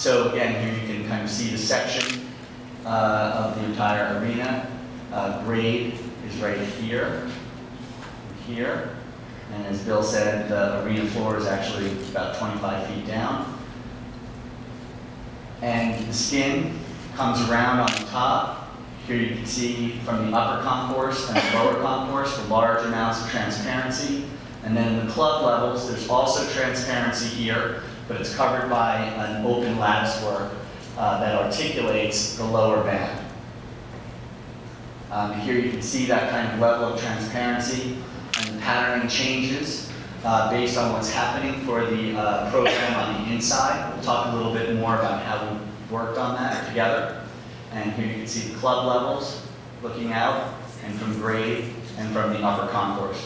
So again, here you can kind of see the section of the entire arena. Grade is right here, here. And as Bill said, the arena floor is actually about 25 feet down. And the skin comes around on the top. Here you can see from the upper concourse and the lower concourse the large amounts of transparency. And then in the club levels, there's also transparency here, but it's covered by an open lattice work that articulates the lower band. Here you can see that kind of level of transparency, and the patterning changes based on what's happening for the program on the inside. We'll talk a little bit more about how we worked on that together. And here you can see the club levels looking out, and from grade, and from the upper concourse.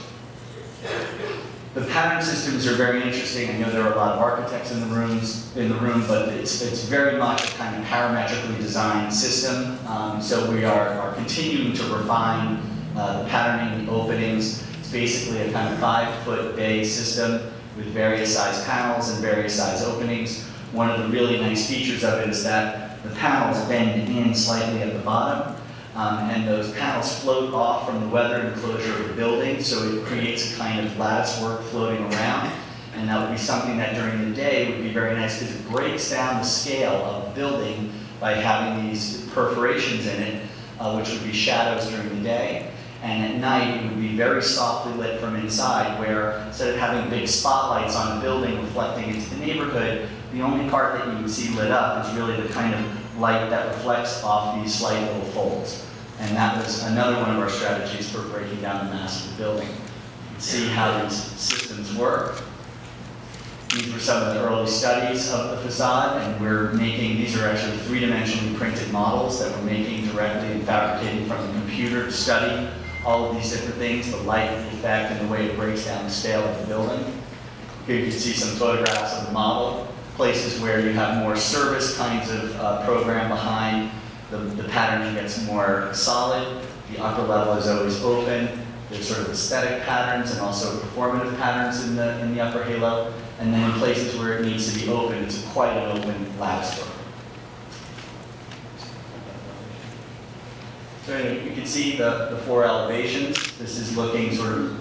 The pattern systems are very interesting. I know there are a lot of architects in the room, but it's very much a kind of parametrically designed system. So we are continuing to refine the patterning, the openings. It's basically a kind of 5-foot bay system with various size panels and various size openings. One of the really nice features of it is that the panels bend in slightly at the bottom. And those panels float off from the weather enclosure of the building, so it creates a kind of lattice work floating around. And that would be something that during the day would be very nice because it breaks down the scale of the building by having these perforations in it, which would be shadows during the day. And at night, it would be very softly lit from inside, where instead of having big spotlights on the building reflecting into the neighborhood, the only part that you would see lit up is really the kind of light that reflects off these slight little folds. And that was another one of our strategies for breaking down the mass of the building. You can see how these systems work. These were some of the early studies of the facade, and we're making, these are actually 3-dimensionally printed models that we're making directly and fabricating from the computer to study all of these different things, the light, the effect, and the way it breaks down the scale of the building. Here you can see some photographs of the model, places where you have more service kinds of program behind. The patterning gets more solid. The upper level is always open. There's sort of aesthetic patterns and also performative patterns in the upper halo. And then in places where it needs to be open, it's quite an open lattice work. So anyway, you can see the 4 elevations. This is looking sort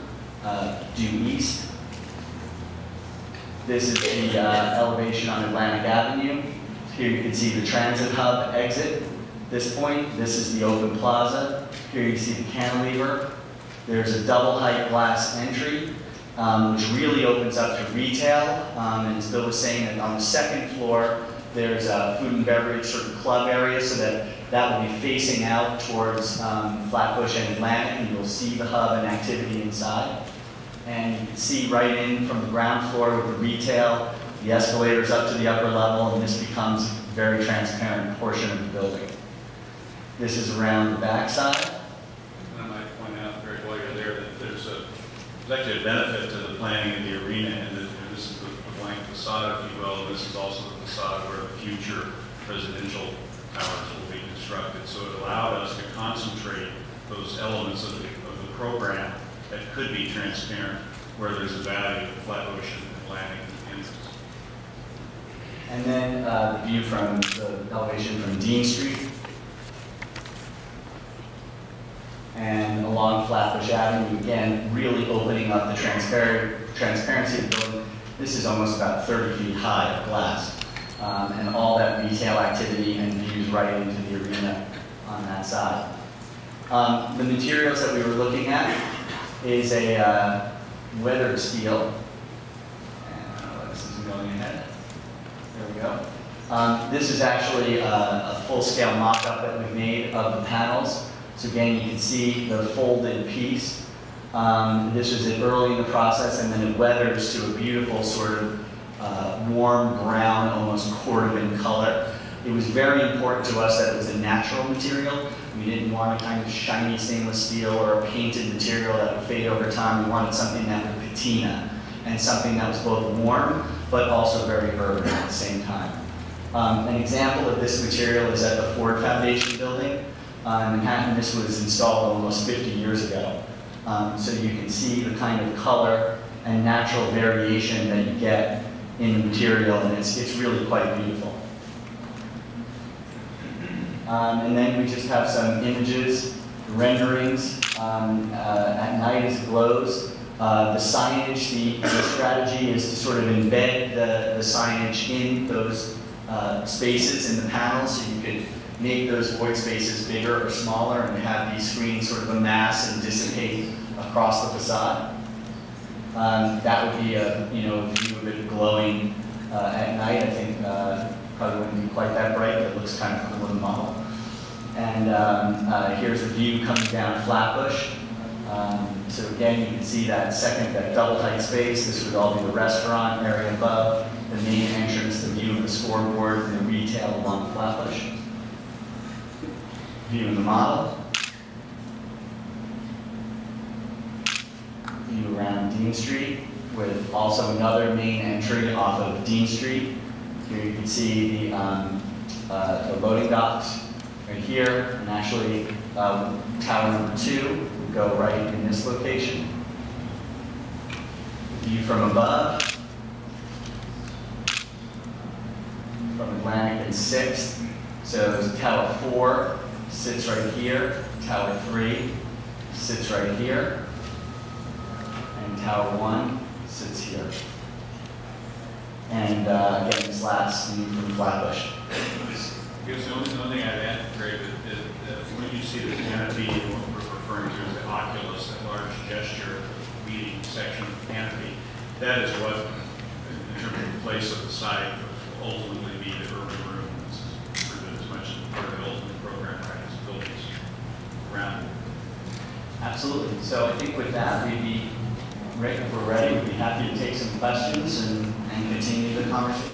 of due east. This is the elevation on Atlantic Avenue. Here you can see the transit hub exit. This point, this is the open plaza. Here you see the cantilever. There's a double height glass entry, which really opens up to retail. And as Bill was saying, that on the 2nd floor, there's a food and beverage sort of club area, so that will be facing out towards Flatbush and Atlantic, and you'll see the hub and activity inside. And you can see right in from the ground floor with the retail, the escalators up to the upper level, and this becomes a very transparent portion of the building. This is around the back side. And I might point out, Greg, while you're there, that there's actually a benefit to the planning of the arena, and that this is the blank facade, if you will, and this is also the facade where the future residential towers will be constructed. So it allowed us to concentrate those elements of the program that could be transparent, where there's a value to Flatbush and Atlantic and Kansas. And then the view from the elevation from Dean Street. And along Flatbush Avenue, again, really opening up the transparency of the building. This is almost about 30 feet high of glass. And all that retail activity and views right into the arena on that side. The materials that we were looking at is a weathered steel. And this isn't going ahead. There we go. This is actually a full-scale mock-up that we've made of the panels. So again, you can see the folded piece. This was early in the process, and then it weathers to a beautiful sort of warm brown, almost cordovan color. It was very important to us that it was a natural material. We didn't want a kind of shiny stainless steel or a painted material that would fade over time. We wanted something that would patina, and something that was both warm, but also very urban at the same time. An example of this material is at the Ford Foundation building. In Manhattan, this was installed almost 50 years ago. So you can see the kind of color and natural variation that you get in the material, and it's really quite beautiful. And then we just have some images, renderings at night as it glows. The signage, the strategy is to sort of embed the signage in those spaces in the panels, so you could make those void spaces bigger or smaller and have these screens sort of amass and dissipate across the facade. That would be a view of it glowing at night. I think probably wouldn't be quite that bright, but it looks kind of cool in the model. And here's a view coming down Flatbush. So again, you can see that that double height space. This would all be the restaurant area above, the main entrance, the view of the scoreboard, and the retail along Flatbush. View in the model. View around Dean Street with also another main entry off of Dean Street. Here you can see the loading docks right here, and actually tower number 2 would go right in this location. View from above, from Atlantic and 6th. So tower 4 sits right here, tower 3 sits right here, and tower 1 sits here. And again, this last view from Flatbush. I guess the only thing I'd add, Greg, is when you see the canopy, what we're referring to as the oculus, that large gesture meeting section of the canopy, that is what, in terms of the place of the site, will ultimately be the urban room. It's as much as part of the ultimate program, right, as buildings around it. Absolutely. So I think with that, we'd be, Rick, if we're ready, we'd be happy to take some questions and continue the conversation.